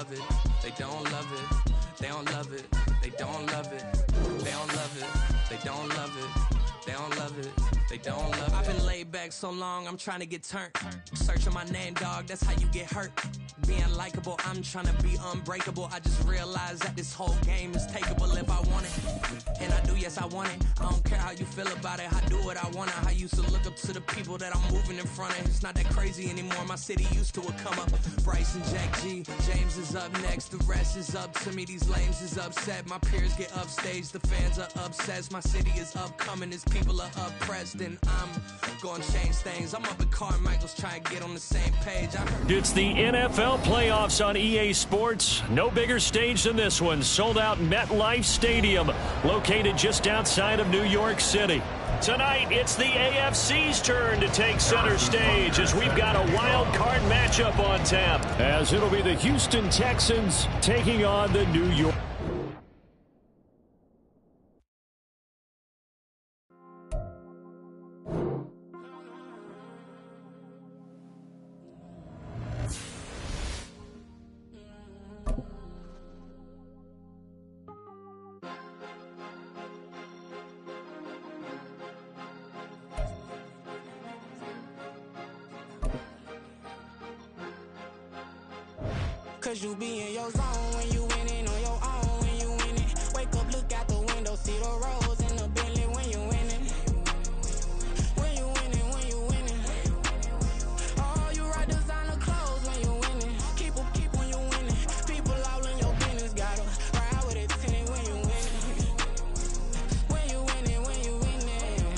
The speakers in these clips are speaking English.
love it. They don't love it. They don't love it. They don't love it. They don't love it. They don't love it. They don't love it. They don't love it. I've been laid back so long, I'm trying to get turned. Searching my name, dog, that's how you get hurt. Being likable, I'm trying to be unbreakable. I just realized that this whole game is takeable if I want it. And I do, yes, I want it. I don't care how you feel about it. I do what I want it. I used to look up to the people that I'm moving in front of. It's not that crazy anymore. My city used to a come up. Bryce and Jack G. James is up next. The rest is up to me. These lames is upset. My peers get upstaged. The fans are obsessed. My city is upcoming. His people are oppressed. And I'm gonna change things. I'm up at Carmichael's trying to get on the same page. It's the NFL playoffs on EA Sports. No bigger stage than this one. Sold out MetLife Stadium, located just outside of New York City. Tonight, it's the AFC's turn to take center stage as we've got a wild card matchup on tap. As it'll be the Houston Texans taking on the New York. Cause you be in your zone when you winning on your own when you winning. Wake up, look out the window, see the rose in the Bentley when you winning. When you winning, when you winning. Oh, you right designer clothes when you winning. Keep when you winning. People all in your business, gotta ride with it tinted when you winning. When you winning, when you winning.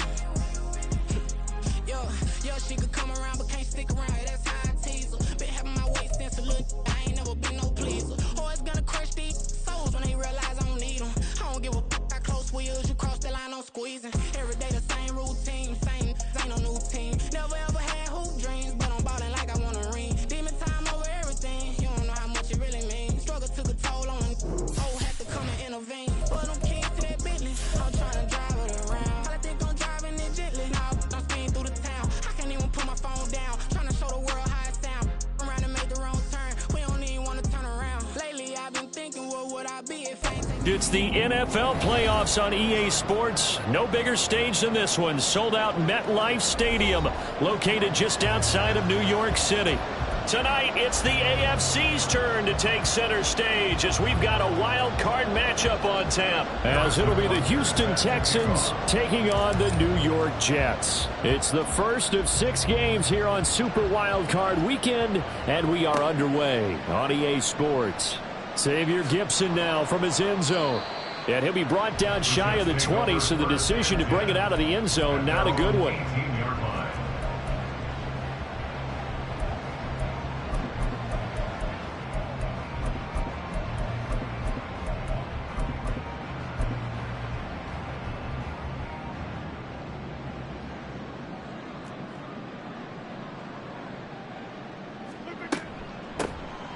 Yo, she could come around but can't stick around. That's how I tease her. Been having my waist since a little. Been no pleaser. Always gonna crush these souls when they realize I don't need them. I don't give a f*** how close wheels. You cross the line, I'm squeezing. Every day the same routine, same ain't no new team. Never ever had hoop dreams, but I'm ballin' like I want a ring. Demon time over everything. You don't know how much it really means. Struggle took a toll on them. Oh, had to come and intervene. But I'm kings to that Bentley. I'm trying to drive it around. I think I'm driving it gently. Now I'm speeding through the town. I can't even put my phone down. Trying to show the world how it sound. Around and made the wrong turn. We don't even want to turn around. Lately I've been thinking, what would I be if I ain't taking... It's the NFL playoffs on EA Sports. No bigger stage than this one. Sold out MetLife Stadium, located just outside of New York City. Tonight, it's the AFC's turn to take center stage as we've got a wild card matchup on tap. As it'll be the Houston Texans taking on the New York Jets. It's the first of 6 games here on Super Wild Card Weekend, and we are underway on EA Sports. Xavier Gipson now from his end zone. And he'll be brought down shy of the 20, so the decision to bring it out of the end zone, not a good one.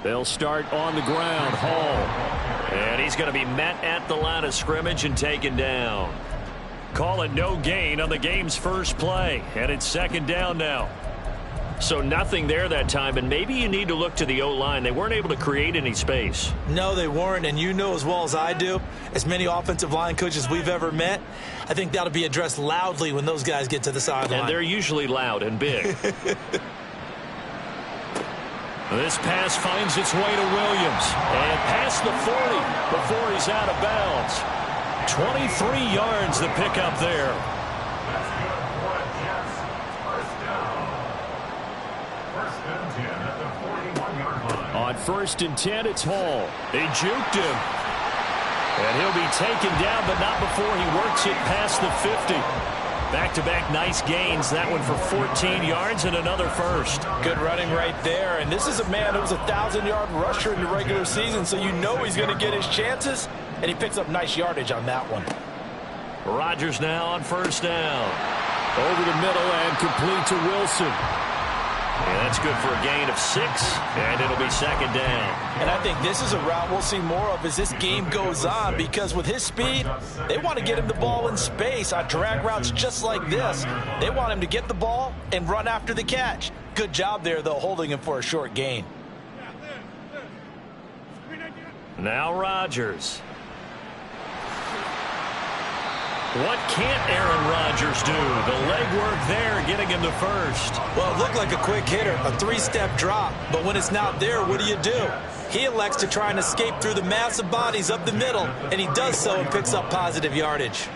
They'll start on the ground. Hall. And he's going to be met at the line of scrimmage and taken down. Call it no gain on the game's first play. And it's second down now. So nothing there that time, and maybe you need to look to the O-line. They weren't able to create any space. No, they weren't, and you know as well as I do, as many offensive line coaches we've ever met, I think that'll be addressed loudly when those guys get to the sideline. And they're usually loud and big. This pass finds its way to Williams. And past the 40 before he's out of bounds. 23 yards the pickup there. On 1st and 10, it's Hall. They juked him. And he'll be taken down, but not before he works it past the 50. Back-to-back nice gains. That one for 14 yards and another first. Good running right there. And this is a man who was a 1,000-yard rusher in the regular season, so you know he's going to get his chances. And he picks up nice yardage on that one. Rodgers now on 1st down. Over the middle and complete to Wilson. And that's good for a gain of 6, and it'll be second down. And I think this is a route we'll see more of as this game goes on, because with his speed, they want to get him the ball in space on drag routes just like this. They want him to get the ball and run after the catch. Good job there, though, holding him for a short gain. Now Rodgers. What can't Aaron Rodgers do? The legwork there getting him to first. Well, it looked like a quick hitter, a three-step drop. But when it's not there, what do? He elects to try and escape through the massive bodies up the middle, and he does so and picks up positive yardage.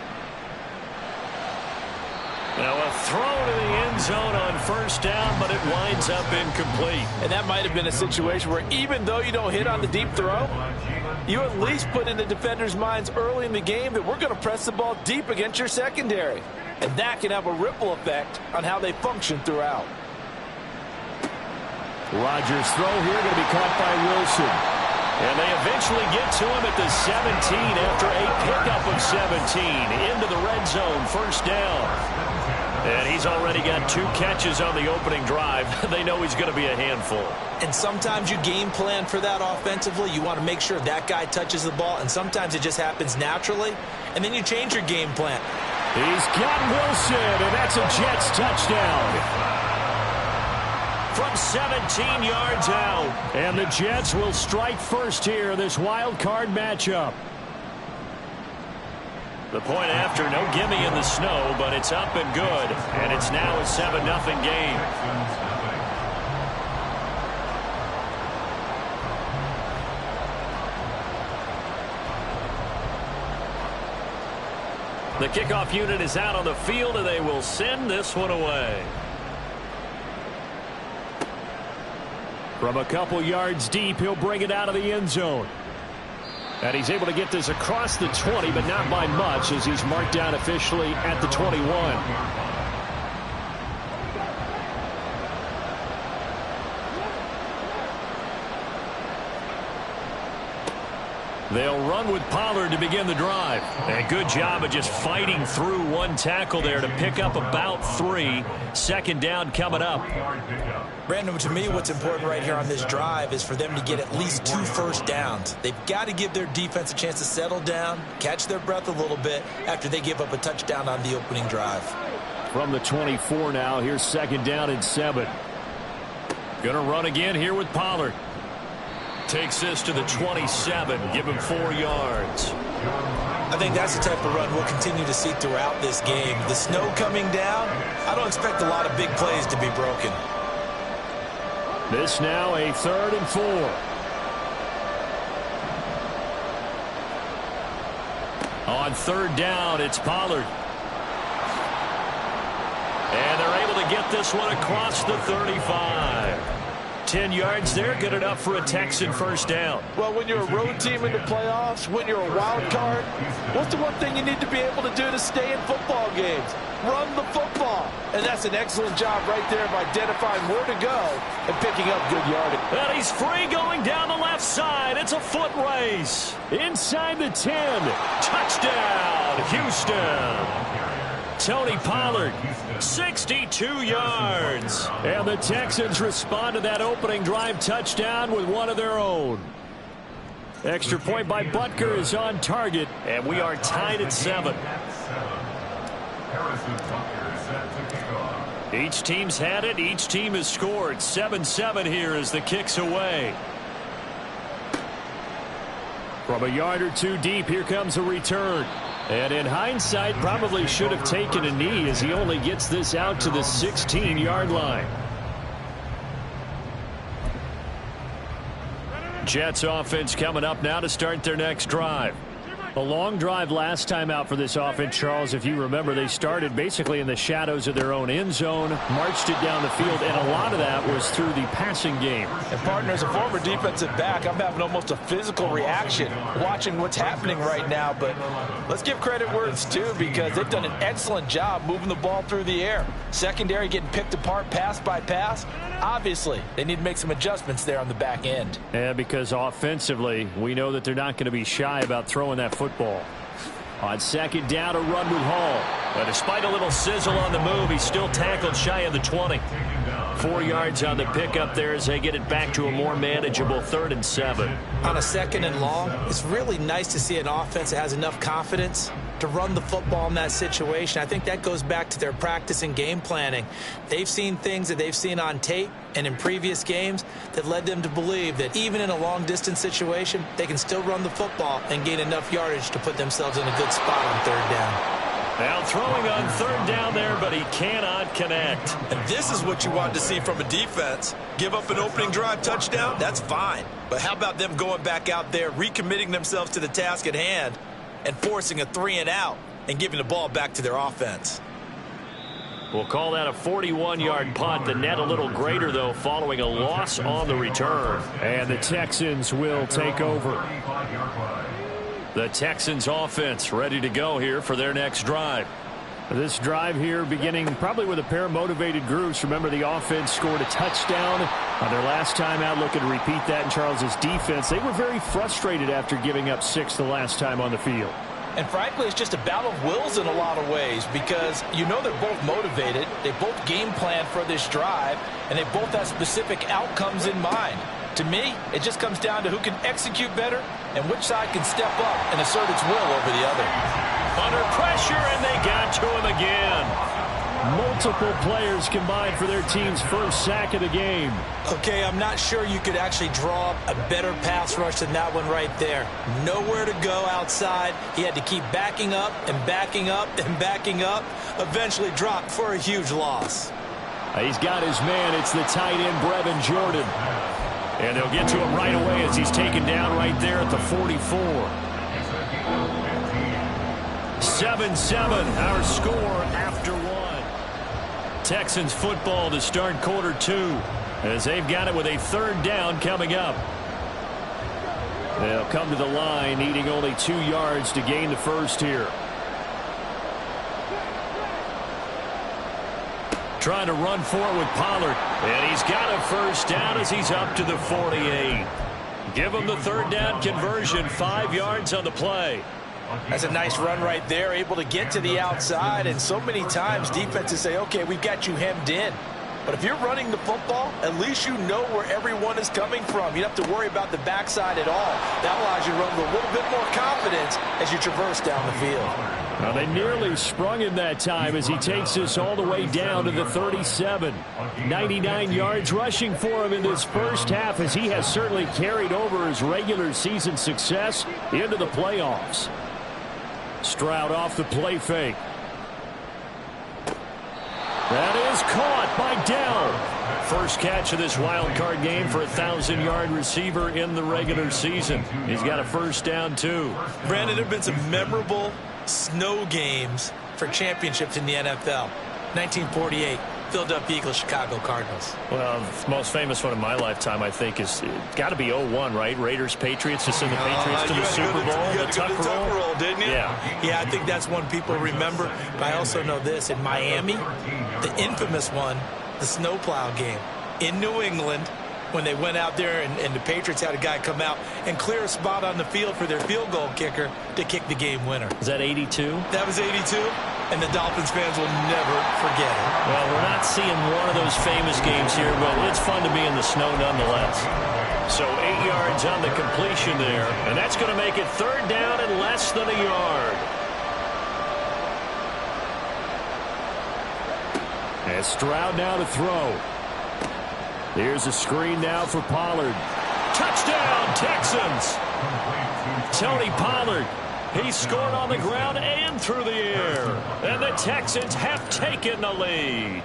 Now a throw to the end zone on first down, but it winds up incomplete. And that might have been a situation where even though you don't hit on the deep throw, you at least put in the defender's minds early in the game that we're going to press the ball deep against your secondary. And that can have a ripple effect on how they function throughout. Rodgers' throw here going to be caught by Wilson. And they eventually get to him at the 17 after a pickup of 17 into the red zone, first down. And he's already got 2 catches on the opening drive. They know he's going to be a handful. And sometimes you game plan for that offensively. You want to make sure that guy touches the ball, and sometimes it just happens naturally, and then you change your game plan. He's got Wilson, and that's a Jets touchdown. From 17 yards out. And the Jets will strike first here in this wild card matchup. The point after, no gimme in the snow, but it's up and good. And it's now a 7-0 game. The kickoff unit is out on the field, and they will send this one away. From a couple yards deep, he'll bring it out of the end zone. And he's able to get this across the 20, but not by much, as he's marked down officially at the 21. They'll run with Pollard to begin the drive. And good job of just fighting through one tackle there to pick up about 3. Second down coming up. Brandon, to me, what's important right here on this drive is for them to get at least 2 first downs. They've got to give their defense a chance to settle down, catch their breath a little bit after they give up a touchdown on the opening drive. From the 24 now, here's second down and 7. Gonna run again here with Pollard. Takes this to the 27, give him 4 yards. I think that's the type of run we'll continue to see throughout this game. The snow coming down, I don't expect a lot of big plays to be broken. This now a 3rd and 4. On 3rd down, it's Pollard. And they're able to get this one across the 35. 10 yards there, good enough for a Texan first down. Well, when you're a road team in the playoffs, when you're a wild card, what's the one thing you need to be able to do to stay in football games? Run the football. And that's an excellent job right there of identifying where to go and picking up good yardage. And he's free going down the left side. It's a foot race. Inside the 10. Touchdown, Houston. Tony Pollard, 62 yards. And the Texans respond to that opening drive touchdown with one of their own. Extra point by Butker is on target, and we are tied at 7. Each team's had it. Each team has scored. 7-7 here as the kick's away. From a yard or 2 deep, here comes a return. And in hindsight, probably should have taken a knee as he only gets this out to the 16-yard line. Jets offense coming up now to start their next drive. A long drive last time out for this offense, Charles. If you remember, they started basically in the shadows of their own end zone, marched it down the field, and a lot of that was through the passing game. And, partner, as a former defensive back, I'm having almost a physical reaction watching what's happening right now. But let's give credit where it's due, because they've done an excellent job moving the ball through the air. Secondary getting picked apart pass by pass. Obviously, they need to make some adjustments there on the back end. Yeah, because offensively, we know that they're not going to be shy about throwing that football. On second down, a run with Hall. But despite a little sizzle on the move, he's still tackled shy of the 20. 4 yards on the pickup there as they get it back to a more manageable 3rd and 7. On a 2nd and long, it's really nice to see an offense that has enough confidence to run the football in that situation. I think that goes back to their practice and game planning. They've seen things that they've seen on tape and in previous games that led them to believe that even in a long-distance situation, they can still run the football and gain enough yardage to put themselves in a good spot on third down. Now throwing on third down there, but he cannot connect. And this is what you want to see from a defense. Give up an opening drive touchdown, that's fine. But how about them going back out there, recommitting themselves to the task at hand, and forcing a 3-and-out and giving the ball back to their offense? We'll call that a 41-yard punt. The net a little greater, though, following a loss on the return. And the Texans will take over. The Texans offense ready to go here for their next drive. This drive here beginning probably with a pair of motivated groups. Remember, the offense scored a touchdown on their last time out. Looking to repeat that in Charles's defense. They were very frustrated after giving up 6 the last time on the field. And frankly, it's just a battle of wills in a lot of ways because you know they're both motivated. They both game plan for this drive, and they both have specific outcomes in mind. To me, it just comes down to who can execute better and which side can step up and assert its will over the other. Under pressure, and they got to him again. Multiple players combined for their team's first sack of the game. Okay, I'm not sure you could actually draw up a better pass rush than that one right there. Nowhere to go outside. He had to keep backing up and backing up and backing up. Eventually dropped for a huge loss. He's got his man. It's the tight end, Brevin Jordan. And they'll get to him right away as he's taken down right there at the 44. 7-7, our score after one. Texans football to start quarter 2 as they've got it with a third down coming up. They'll come to the line needing only 2 yards to gain the first here. Trying to run for it with Pollard. And he's got a first down as he's up to the 48. Give him the third down conversion, 5 yards on the play. That's a nice run right there, able to get to the outside. And so many times defenses say, okay, we've got you hemmed in. But if you're running the football, at least you know where everyone is coming from. You don't have to worry about the backside at all. That allows you to run with a little bit more confidence as you traverse down the field. Well, they nearly sprung him that time as he takes this all the way down to the 37. 99 yards rushing for him in this first half as he has certainly carried over his regular season success into the playoffs. Stroud off the play fake. That is caught by Dell. First catch of this wild card game for a 1,000-yard receiver in the regular season. He's got a first down, too. Brandon, there have been some memorable snow games for championships in the NFL. 1948, Philadelphia Eagles, Chicago Cardinals. Well, the most famous one in my lifetime, I think, is got to be 01, right? Raiders, Patriots, to send the Patriots to the Super Bowl. The Tuck roll, didn't you? Yeah, I think that's one people remember. But I also know this. In Miami, the infamous one, the snowplow game in New England, when they went out there and the Patriots had a guy come out and clear a spot on the field for their field goal kicker to kick the game winner. Is that 82? That was 82, and the Dolphins fans will never forget it. Well, we're not seeing one of those famous games here, but it's fun to be in the snow nonetheless. So 8 yards on the completion there, and that's going to make it third down and less than a yard. And Stroud now to throw. Here's a screen now for Pollard. Touchdown, Texans! Tony Pollard. He scored on the ground and through the air. And the Texans have taken the lead.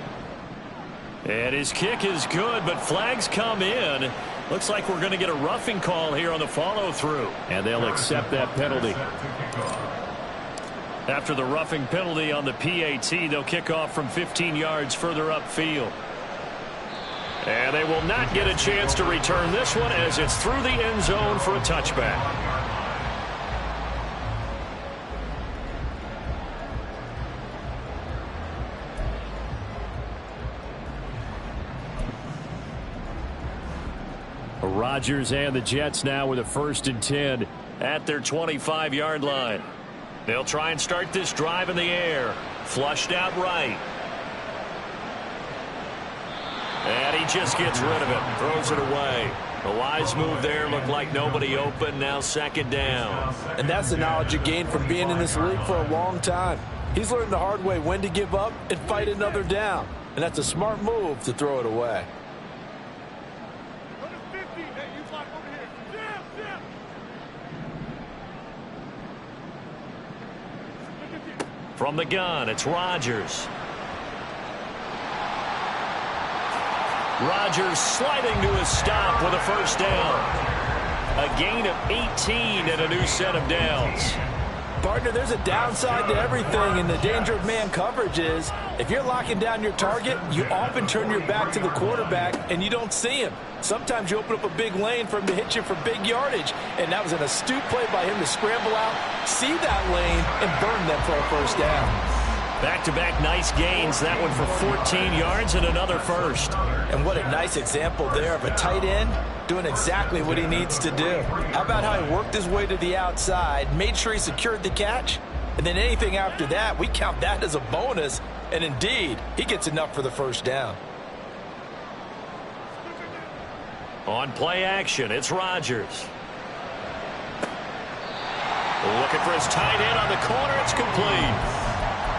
And his kick is good, but flags come in. Looks like we're going to get a roughing call here on the follow-through. And they'll accept that penalty. After the roughing penalty on the PAT, they'll kick off from 15 yards further upfield. And they will not get a chance to return this one as it's through the end zone for a touchback. Rodgers and the Jets now with a 1st and 10 at their 25-yard line. They'll try and start this drive in the air. Flushed out right. And he just gets rid of it. Throws it away. A wise move there. Looked like nobody open. Now second down. And that's the knowledge you gain from being in this league for a long time. He's learned the hard way when to give up and fight another down. And that's a smart move to throw it away. From the gun, it's Rodgers. Rodgers sliding to a stop with a first down. A gain of 18 and a new set of downs. Partner, there's a downside to everything, and the danger of man coverage is if you're locking down your target, you often turn your back to the quarterback and you don't see him. Sometimes you open up a big lane for him to hit you for big yardage, and that was an astute play by him to scramble out, see that lane, and burn them for a first down. Back-to-back nice gains. That one for 14 yards and another first. And what a nice example there of a tight end doing exactly what he needs to do. How about how he worked his way to the outside, made sure he secured the catch, and then anything after that, we count that as a bonus. And indeed, he gets enough for the first down. On play action, it's Rodgers. Looking for his tight end on the corner. It's complete.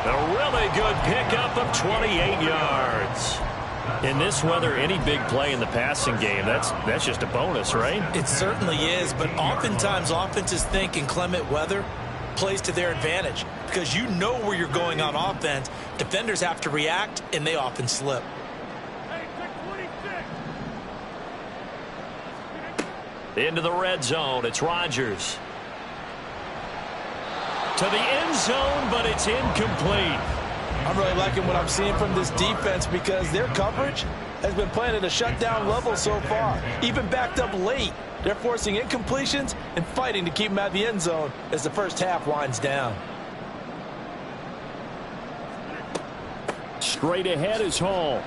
A really good pickup of 28 yards. In this weather, any big play in the passing game, that's just a bonus, right? It certainly is, but oftentimes offenses think in clement weather plays to their advantage because you know where you're going on offense. Defenders have to react, and they often slip. Into the red zone, it's Rodgers. To the end zone, but it's incomplete. I'm really liking what I'm seeing from this defense because their coverage has been playing at a shutdown level so far. Even backed up late, they're forcing incompletions and fighting to keep them at the end zone as the first half winds down. Straight ahead is Hall.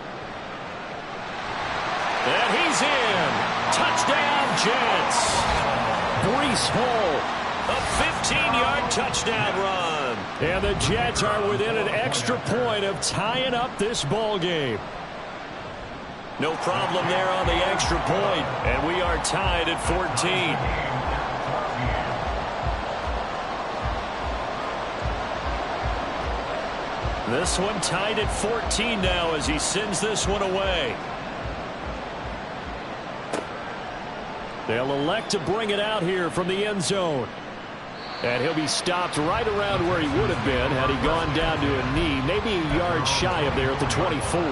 And he's in. Touchdown, Jets. Breece Hall. A 15-yard touchdown run. And the Jets are within an extra point of tying up this ball game. No problem there on the extra point. And we are tied at 14. This one tied at 14 now as he sends this one away. They'll elect to bring it out here from the end zone. And he'll be stopped right around where he would have been had he gone down to a knee, maybe a yard shy of there at the 24.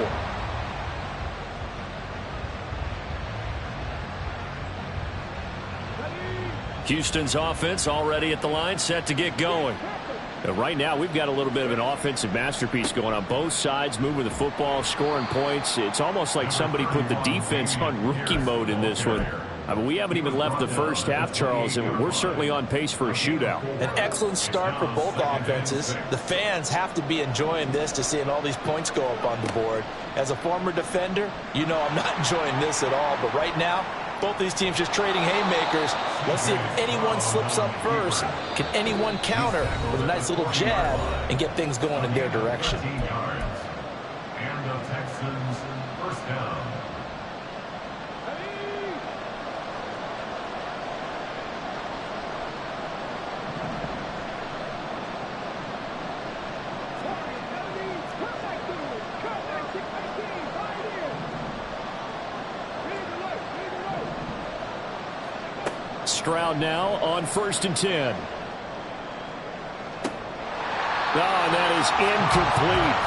Houston's offense already at the line, set to get going. And right now, we've got a little bit of an offensive masterpiece going on both sides, moving the football, scoring points. It's almost like somebody put the defense on rookie mode in this one. I mean, we haven't even left the first half, Charles, and we're certainly on pace for a shootout. An excellent start for both offenses. The fans have to be enjoying this to seeing all these points go up on the board. As a former defender, you know I'm not enjoying this at all. But right now, both these teams just trading haymakers. Let's see if anyone slips up first. Can anyone counter with a nice little jab and get things going in their direction? And the Texans first down. Stroud now on 1st and 10. Oh, and that is incomplete.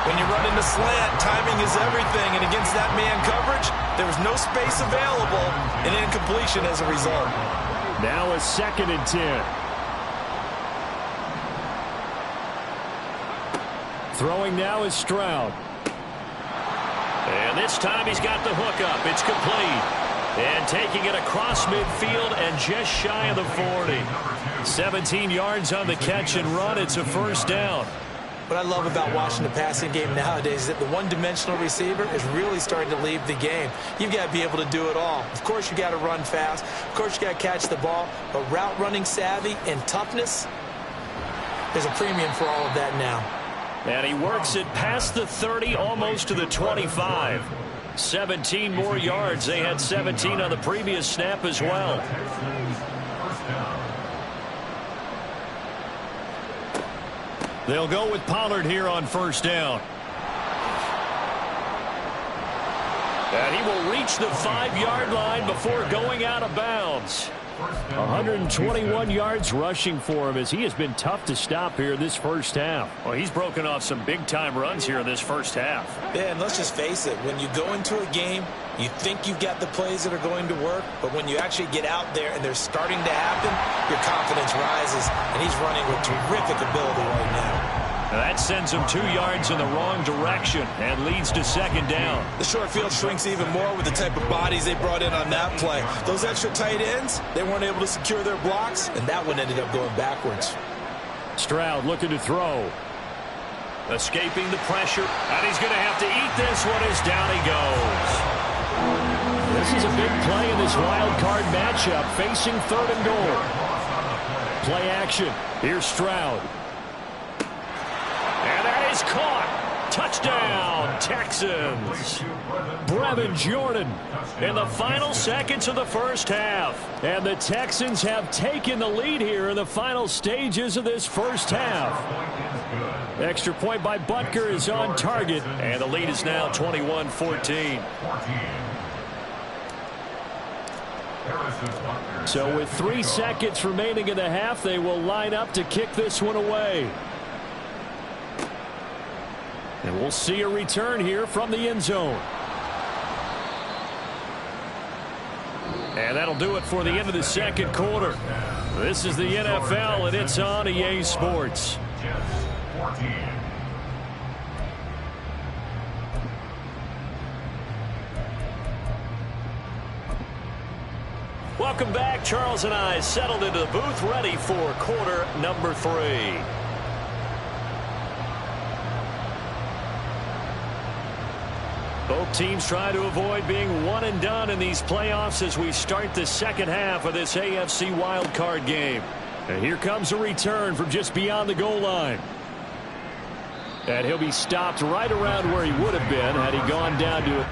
When you run into slant, timing is everything, and against that man coverage, there was no space available, and incompletion as a result. Now a 2nd and 10. Throwing now is Stroud. And this time he's got the hook up. It's complete. And taking it across midfield and just shy of the 40. 17 yards on the catch and run. It's a first down. What I love about watching the passing game nowadays is that the one-dimensional receiver is really starting to leave the game. You've got to be able to do it all. Of course, you got to run fast. Of course, you got to catch the ball. But route running savvy and toughness, there's a premium for all of that now. And he works it past the 30, almost to the 25. 17 more yards. They had 17 on the previous snap as well. They'll go with Pollard here on first down. And he will reach the 5-yard line before going out of bounds. 121 yards rushing for him as he has been tough to stop here this first half. Well, he's broken off some big-time runs here in this first half. Yeah, and let's just face it. When you go into a game, you think you've got the plays that are going to work, but when you actually get out there and they're starting to happen, your confidence rises, and he's running with terrific ability right now. That sends him 2 yards in the wrong direction and leads to second down. The short field shrinks even more with the type of bodies they brought in on that play. Those extra tight ends, they weren't able to secure their blocks, and that one ended up going backwards. Stroud looking to throw. Escaping the pressure, and he's going to have to eat this one as down he goes. This is a big play in this wild card matchup, facing 3rd and goal. Play action. Here's Stroud. And that is caught. Touchdown, Texans. Brevin Jordan in the final seconds of the first half. And the Texans have taken the lead here in the final stages of this first half. Extra point by Butker is on target. And the lead is now 21-14. So with 3 seconds remaining in the half, they will line up to kick this one away. And we'll see a return here from the end zone. And that'll do it for the end of the second quarter. This is the NFL, and it's on EA Sports. Welcome back. Charles and I settled into the booth, ready for quarter number 3. Both teams try to avoid being one and done in these playoffs as we start the second half of this AFC wildcard game. And here comes a return from just beyond the goal line. And he'll be stopped right around where he would have been had he gone down to it.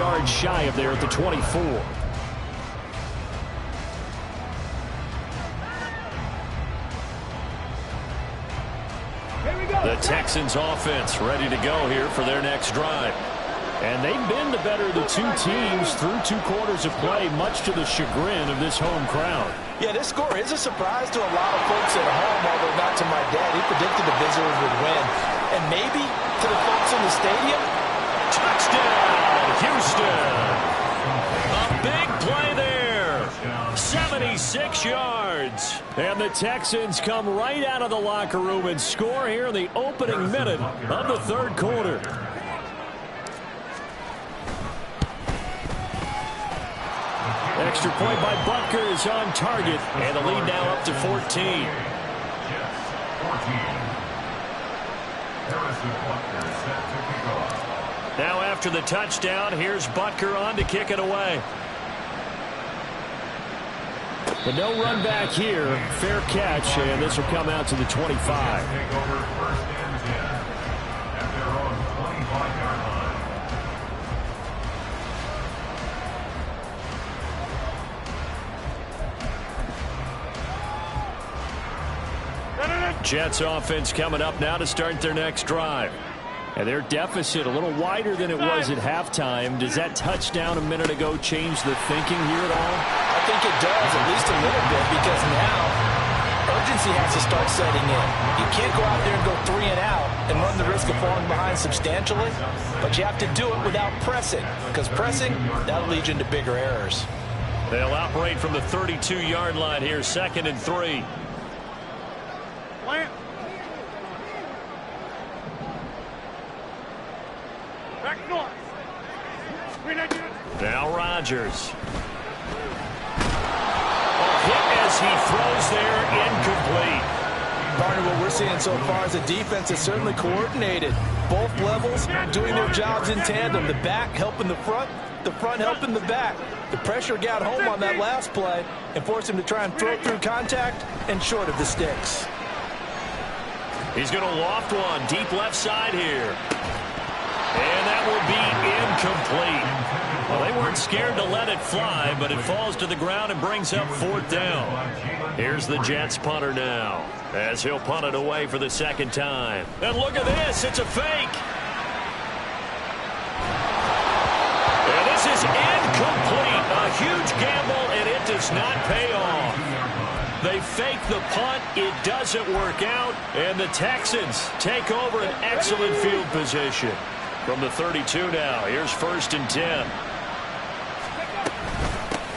yards shy of there at the 24. The Texans offense ready to go here for their next drive. And they've been the better of the two teams through 2 quarters of play, much to the chagrin of this home crowd. Yeah, this score is a surprise to a lot of folks at home, although not to my dad. He predicted the visitors would win. And maybe to the folks in the stadium. Touchdown, Houston. A big play there. 76 yards. And the Texans come right out of the locker room and score here in the opening minute of the 3rd quarter. Extra point by Butker is on target, and the lead now up to 14. Now after the touchdown, here's Butker on to kick it away. But no run back here. Fair catch, and this will come out to the 25. Jets offense coming up now to start their next drive. And their deficit a little wider than it was at halftime. Does that touchdown a minute ago change the thinking here at all? I think it does, at least a little bit, because now urgency has to start setting in. You can't go out there and go 3 and out and run the risk of falling behind substantially, but you have to do it without pressing, because pressing, that'll lead you into bigger errors. They'll operate from the 32-yard line here, 2nd and 3. Now Rodgers. A hit as he throws there, incomplete. Partner, what we're seeing so far is the defense is certainly coordinated. Both levels doing their jobs in tandem. The back helping the front helping the back. The pressure got home on that last play and forced him to try and throw through contact and short of the sticks. He's going to loft one deep left side here. And that will be incomplete. Well, they weren't scared to let it fly, but it falls to the ground and brings up 4th down. Here's the Jets punter now, as he'll punt it away for the 2nd time. And look at this, it's a fake. And this is incomplete. A huge gamble, and it does not pay off. They fake the punt, it doesn't work out, and the Texans take over an excellent field position. From the 32 now, here's 1st and 10.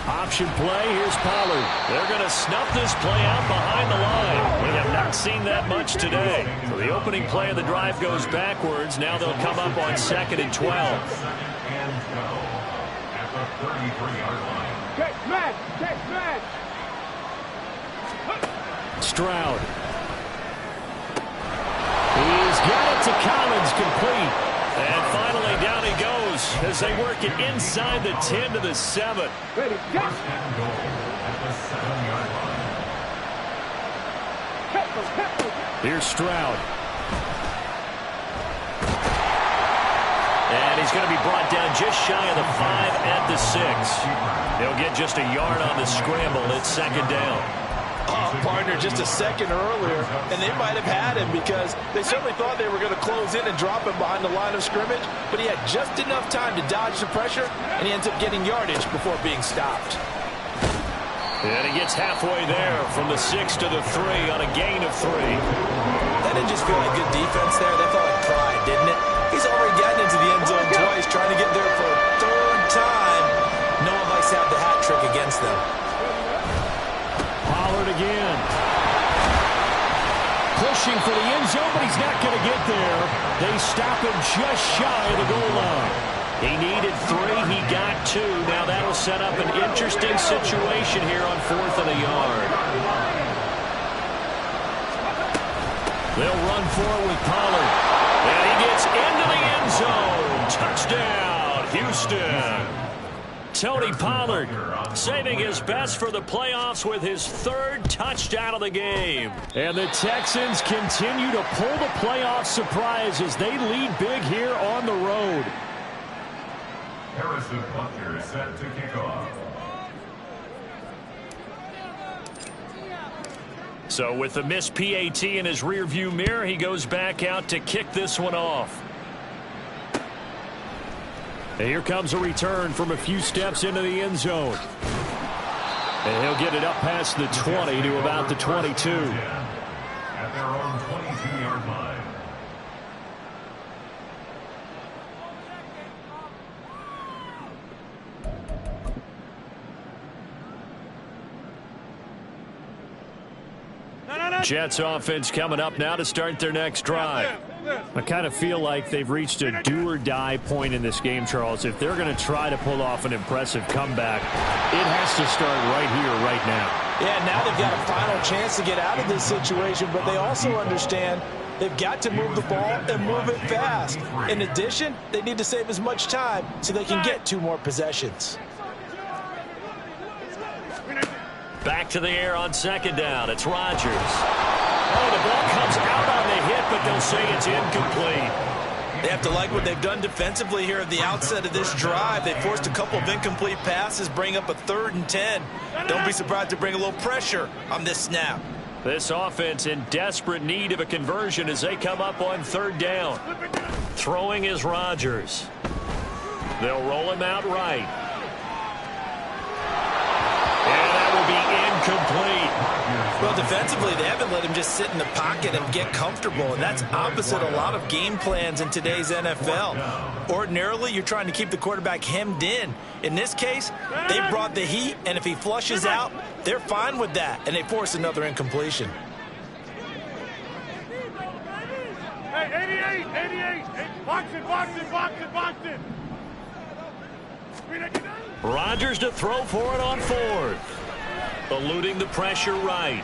Option play, here's Pollard. They're going to snuff this play out behind the line. We have not seen that much today. So the opening play of the drive goes backwards. Now they'll come up on 2nd and 12. At the 33-yard line. Stroud. He's got it to Collins, complete. And finally down he goes as they work it inside the 10 to the 7. First and goal at the 7-yard line. Here's Stroud. And he's going to be brought down just shy of the 5 at the 6. They'll get just a yard on the scramble. It's 2nd down. Oh, partner, just a second earlier, and they might have had him because they certainly thought they were going to close in and drop him behind the line of scrimmage, but he had just enough time to dodge the pressure, and he ends up getting yardage before being stopped. And he gets halfway there from the 6 to the 3 on a gain of 3. That didn't just feel like good defense there. That felt like pride, didn't it? He's already gotten into the end zone twice, trying to get there for a 3rd time. No one likes to have the hat trick against them. Pollard again. Pushing for the end zone, but he's not going to get there. They stop him just shy of the goal line. He needed 3. He got 2. Now that'll set up an interesting situation here on 4th and a yard. They'll run forward with Pollard. And he gets into the end zone. Touchdown, Houston. Tony Pollard saving his best for the playoffs with his 3rd touchdown of the game. And the Texans continue to pull the playoff surprise as they lead big here on the road. Harrison Butker is set to kick off. So with the missed PAT in his rearview mirror, he goes back out to kick this one off. And here comes a return from a few steps into the end zone. And he'll get it up past the 20 to about the 22. At their own 22-yard line. Jets offense coming up now to start their next drive. I kind of feel like they've reached a do-or-die point in this game, Charles. If they're going to try to pull off an impressive comeback, it has to start right here, right now. Yeah, now they've got a final chance to get out of this situation, but they also understand they've got to move the ball and move it fast. In addition, they need to save as much time so they can get 2 more possessions. Back to the air on second down. It's Rodgers. Oh, the ball comes out on the hit, but they'll say it's incomplete. They have to like what they've done defensively here at the outset of this drive. They forced a couple of incomplete passes, bring up a 3rd and 10. Don't be surprised to bring a little pressure on this snap. This offense in desperate need of a conversion as they come up on 3rd down. Throwing is Rodgers. They'll roll him out right. And that will be incomplete. Well, defensively, they haven't let him just sit in the pocket and get comfortable, and that's opposite a lot of game plans in today's NFL. Ordinarily, you're trying to keep the quarterback hemmed in. In this case, they brought the heat, and if he flushes out, they're fine with that, and they force another incompletion. Hey, 88. Box it. Rodgers to throw for it on 4th. Eluding the pressure right.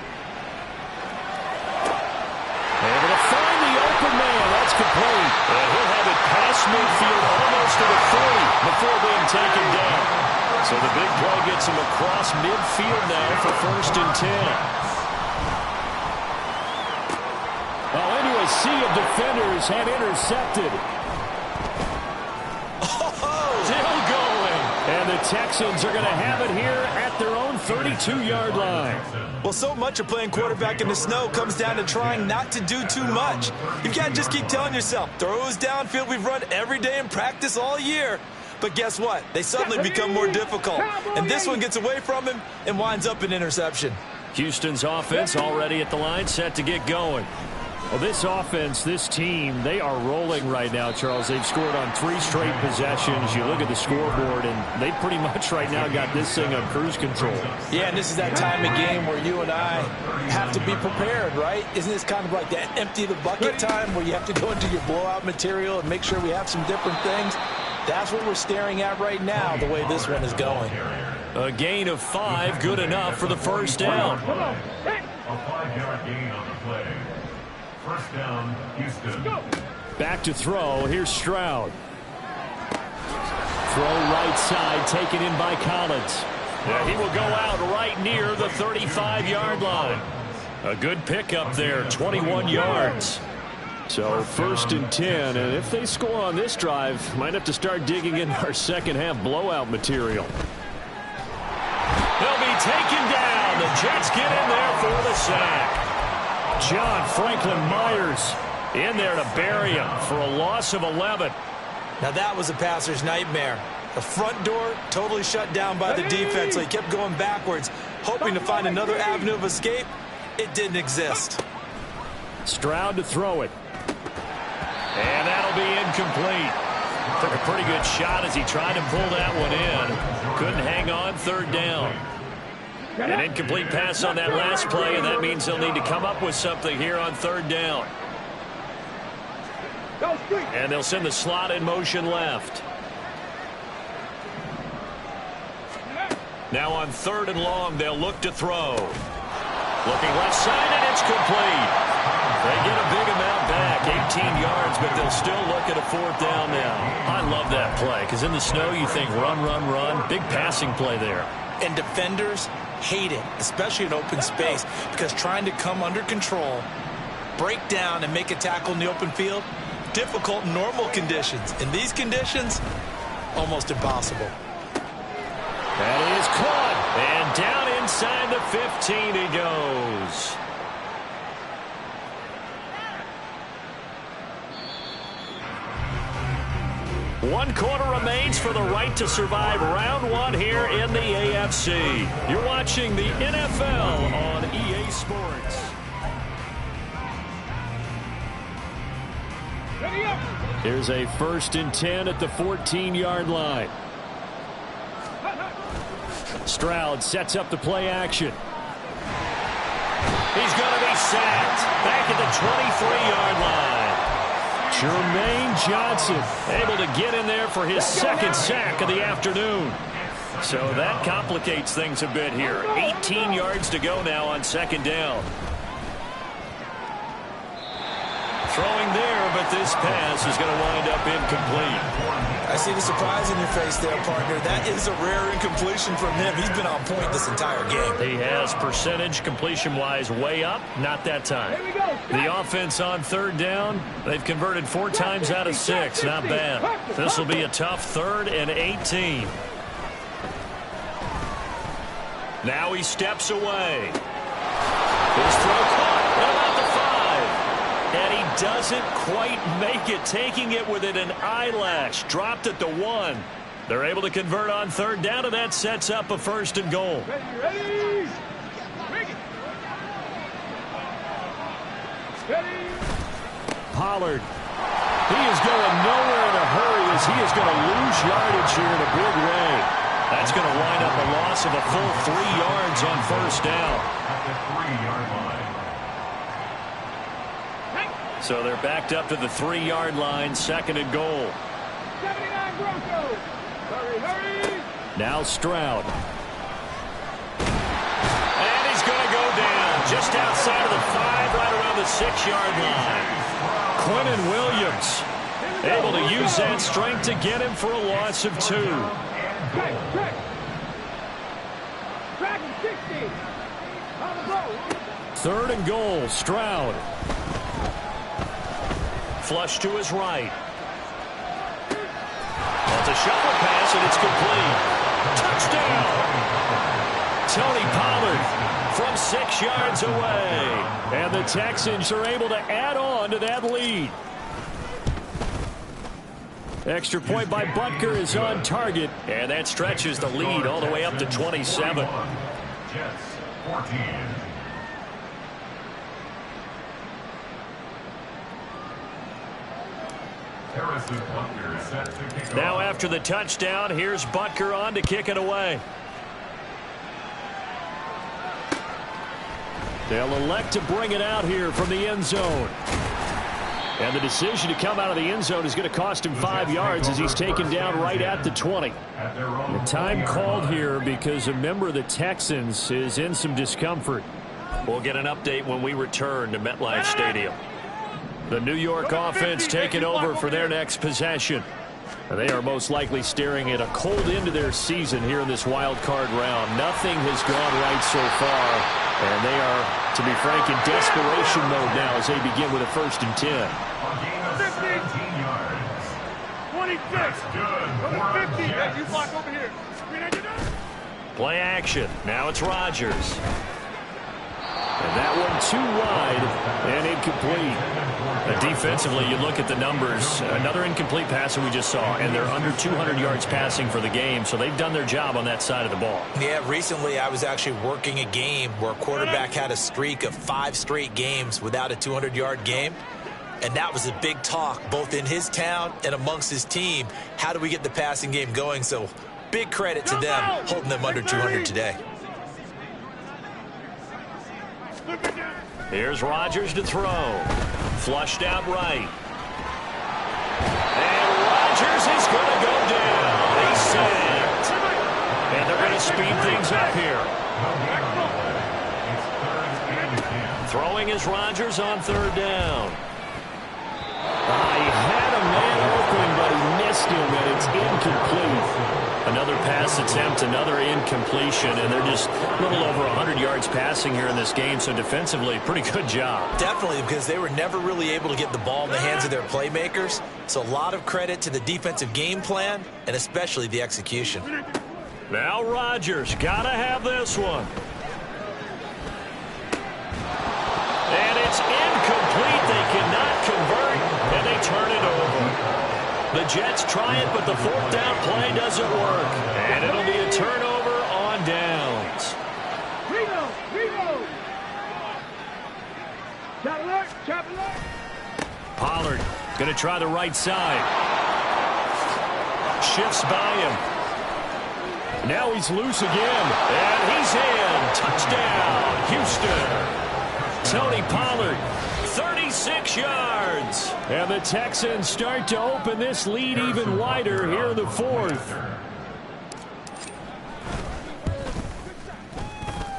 Able to find the open man. That's complete. And he'll have it past midfield almost to the 40 before being taken down. So the big play gets him across midfield now for 1st and 10. Well, into a sea of defenders and intercepted. Still going. And the Texans are going to have it here at their own 32-yard line. Well, so much of playing quarterback in the snow comes down to trying not to do too much. You've got to just keep telling yourself, throws downfield we've run every day in practice all year. But guess what? They suddenly become more difficult. And this one gets away from him and winds up an interception. Houston's offense already at the line, set to get going. Well, this offense, this team, they are rolling right now, Charles. They've scored on 3 straight possessions. You look at the scoreboard, and they pretty much right now got this thing on cruise control. Yeah, and this is that time of game where you and I have to be prepared, right? Isn't this kind of like that empty the bucket time where you have to go into your blowout material and make sure we have some different things? That's what we're staring at right now, the way this one is going. A gain of 5, good enough for the 1st down. A 5-yard gain on the play. 1st down, Houston. Back to throw. Here's Stroud. Throw right side, taken in by Collins. Yeah, he will go out right near the 35-yard line. A good pickup there, 21 yards. So 1st and 10, and if they score on this drive, might have to start digging in our second half blowout material. They'll be taken down. The Jets get in there for the sack. John Franklin Myers in there to bury him for a loss of 11. Now that was a passer's nightmare. The front door totally shut down by the defense, so he kept going backwards, hoping to find another avenue of escape. It didn't exist. Stroud to throw it. And that'll be incomplete. Took a pretty good shot as he tried to pull that one in. Couldn't hang on, 3rd down. An incomplete pass on that last play, and that means they'll need to come up with something here on 3rd down. And they'll send the slot in motion left. Now on 3rd and long, they'll look to throw. Looking left side, and it's complete. They get a big amount back, 18 yards, but they'll still look at a 4th down now. I love that play, because in the snow you think run, run, run. Big passing play there. And defenders hate it, especially in open space, because trying to come under control, break down, and make a tackle in the open field, difficult in normal conditions. In these conditions, almost impossible. That is caught. And down inside the 15 he goes. One quarter remains for the right to survive round one here in the AFC. You're watching the NFL on EA Sports. Here's a 1st and 10 at the 14-yard line. Stroud sets up the play action. He's going to be sacked back at the 23-yard line. Jermaine Johnson able to get in there for his 2nd sack of the afternoon. So that complicates things a bit here. 18 yards to go now on 2nd down. Throwing there, but this pass is going to wind up incomplete. I see the surprise in your face there, partner. That is a rare incompletion from him. He's been on point this entire game. He has percentage completion-wise way up. Not that time. The offense on 3rd down, they've converted 4 times out of 6. Not bad. This will be a tough 3rd and 18. Now he steps away. His throw caught about the 5. And he doesn't quite make it, taking it within an eyelash. Dropped at the 1. They're able to convert on 3rd down, and that sets up a 1st and goal. Ready. Pollard. He is going nowhere in a hurry as he is going to lose yardage here in a big way. That's going to wind up a loss of a full 3 yards on 1st down. At the 3-yard line. So they're backed up to the 3-yard line, 2nd and goal. 79 Broncos. Hurry. Now Stroud. And he's going to go down just outside of the 5, right around the 6-yard line. Quinnen Williams able to use that strength to get him for a loss of 2. Track. Track 60. On the goal. 3rd and goal, Stroud. Flush to his right. It's a shuffle pass, and it's complete. Touchdown! Tony Pollard from 6 yards away. And the Texans are able to add on to that lead. Extra point by Butker is on target, and that stretches the lead all the way up to 27. Jets 14. Now after the touchdown, here's Butker on to kick it away. They'll elect to bring it out here from the end zone. And the decision to come out of the end zone is going to cost him 5 yards as he's taken down right at the 20. The time called here because a member of the Texans is in some discomfort. We'll get an update when we return to MetLife Stadium. The New York offense taking over for their next possession. And they are most likely staring at a cold end to their season here in this wild card round. Nothing has gone right so far. And they are, to be frank, in desperation mode now as they begin with a 1st and 10. 15 yards. 26. Good. 50. Hey, you block over here. Play action. Now it's Rodgers. And that one too wide and incomplete. Defensively, you look at the numbers. Another incomplete pass that we just saw, and they're under 200 yards passing for the game, so they've done their job on that side of the ball. Yeah, recently I was actually working a game where a quarterback had a streak of 5 straight games without a 200-yard game. And that was a big talk, both in his town and amongst his team. How do we get the passing game going? So big credit to them holding them under 200 today. Here's Rodgers to throw. Flushed out right. And Rodgers is going to go down. He's sacked. And they're going to speed things up here. Throwing is Rodgers on 3rd down. He had a man open, but he missed him, and it's incomplete. Another pass attempt, another incompletion, and they're just a little over 100 yards passing here in this game, so defensively, pretty good job. Definitely, because they were never really able to get the ball in the hands of their playmakers, so a lot of credit to the defensive game plan, and especially the execution. Now Rodgers, gotta have this one. And it's incomplete. They cannot convert, and they turn it over. The Jets try it, but the fourth down play doesn't work. And it'll be a turnover on downs. Pollard going to try the right side. Shifts by him. Now he's loose again. And he's in. Touchdown, Houston. Tony Pollard, 36 yards. And the Texans start to open this lead even wider here in the fourth.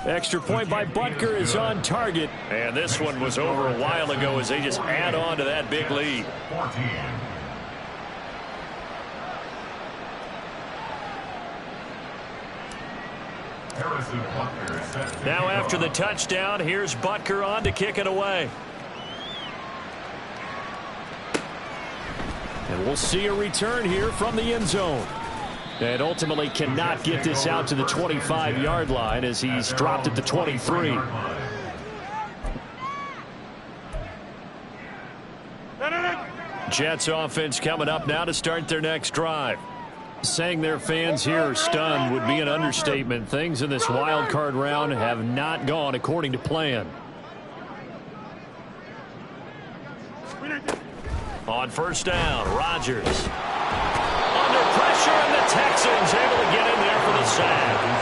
Extra point by Butker is on target. And this one was over a while ago as they just add on to that big lead. 14. Now after the touchdown, here's Butker on to kick it away. And we'll see a return here from the end zone. And ultimately cannot get this out to the 25-yard line as he's dropped at the 23. Jets offense coming up now to start their next drive. Saying their fans here are stunned would be an understatement. Things in this wild card round have not gone according to plan. On first down, Rodgers. Under pressure, and the Texans able to get in there for the sack.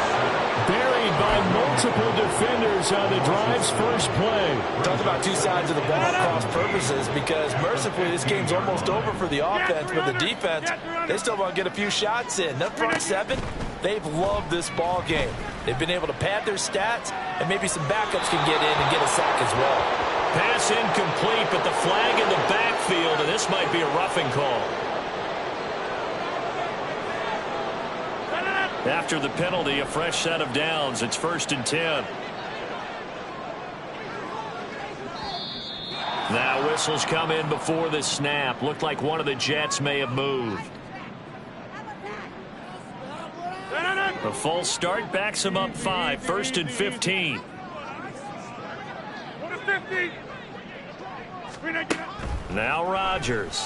Buried by multiple defenders on the drive's first play. Talk about two sides of the ball at cross purposes, because mercifully this game's almost over for the offense, but the defense, they still want to get a few shots in. The front seven, they've loved this ball game. They've been able to pad their stats, and maybe some backups can get in and get a sack as well. Pass incomplete, but the flag in the backfield, and this might be a roughing call. After the penalty, a fresh set of downs. It's 1st and 10. Now whistles come in before the snap. Looked like one of the Jets may have moved. A false start backs him up 5. 1st and 15. Now Rodgers.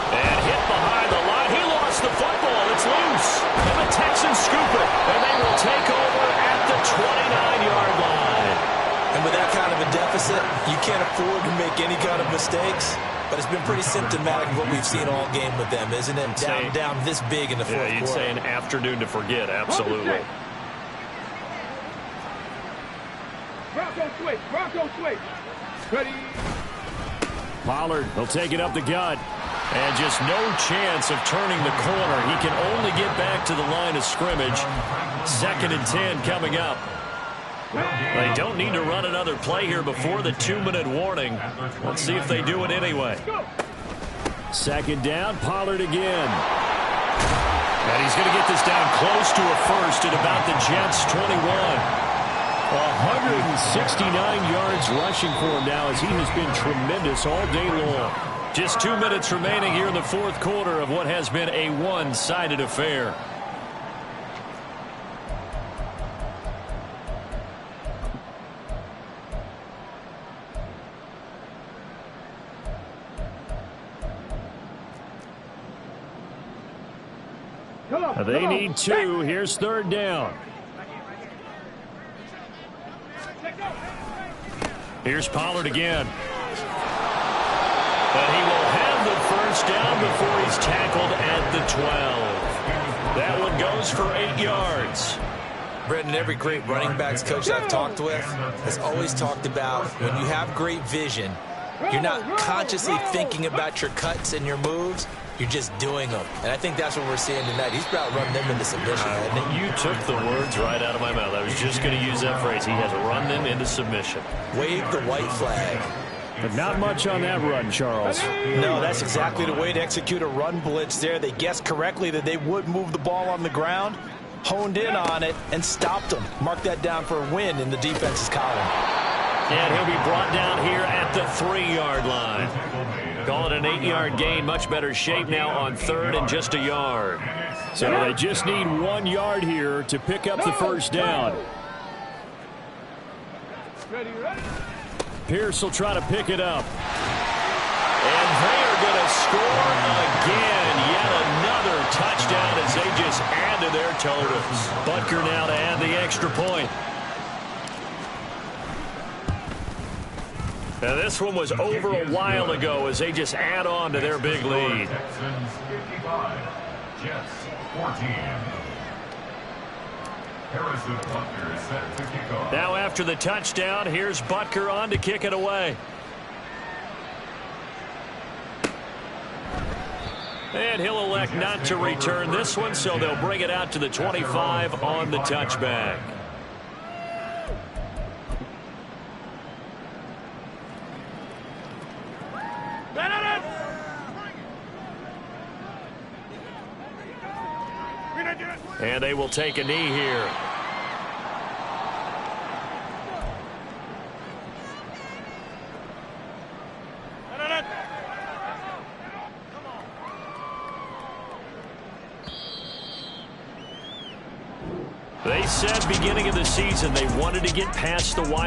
And hit behind the line. He lost the football. It's loose. And the Texans scoop it. And they will take over at the 29-yard line. And with that kind of a deficit, you can't afford to make any kind of mistakes. But it's been pretty symptomatic of what we've seen all game with them, isn't it? Down this big in the fourth quarter. You'd say an afternoon to forget. Absolutely. Bronco switch. Ready. Pollard will take it up the gut. And just no chance of turning the corner. He can only get back to the line of scrimmage. 2nd and 10 coming up. They don't need to run another play here before the 2-minute warning. Let's see if they do it anyway. 2nd down, Pollard again. And he's going to get this down close to a first at about the Jets' 21. 169 yards rushing for him now as he has been tremendous all day long. Just 2 minutes remaining here in the fourth quarter of what has been a one-sided affair. They need 2. Here's 3rd down. Here's Pollard again. But he will have the first down before he's tackled at the 12. That one goes for 8 yards. Brendan, every great running backs coach I've talked with has always talked about when you have great vision, you're not consciously thinking about your cuts and your moves. You're just doing them. And I think that's what we're seeing tonight. He's about running them into submission. You took the words right out of my mouth. I was just going to use that phrase. He has run them into submission. Wave the white flag. But not much on that run, Charles. No, that's exactly the way to execute a run blitz there. They guessed correctly that they would move the ball on the ground, honed in on it, and stopped them. Mark that down for a win in the defense's column. And he'll be brought down here at the 3-yard line. Call it an 8-yard gain. Much better shape now on 3rd and just a yard. So they just need 1 yard here to pick up the first down. Pierce will try to pick it up. And they are going to score again. Yet another touchdown as they just add to their totals. Butker now to add the extra point. Now this one was over a while ago as they just add on to their big lead. Texans 55, Jets 14. Harrison Butker is set to kick off. Now after the touchdown, here's Butker on to kick it away. And he'll elect not to return this one, so they'll bring it out to the 25 on the touchback. And they will take a knee here. They said beginning of the season they wanted to get past the wild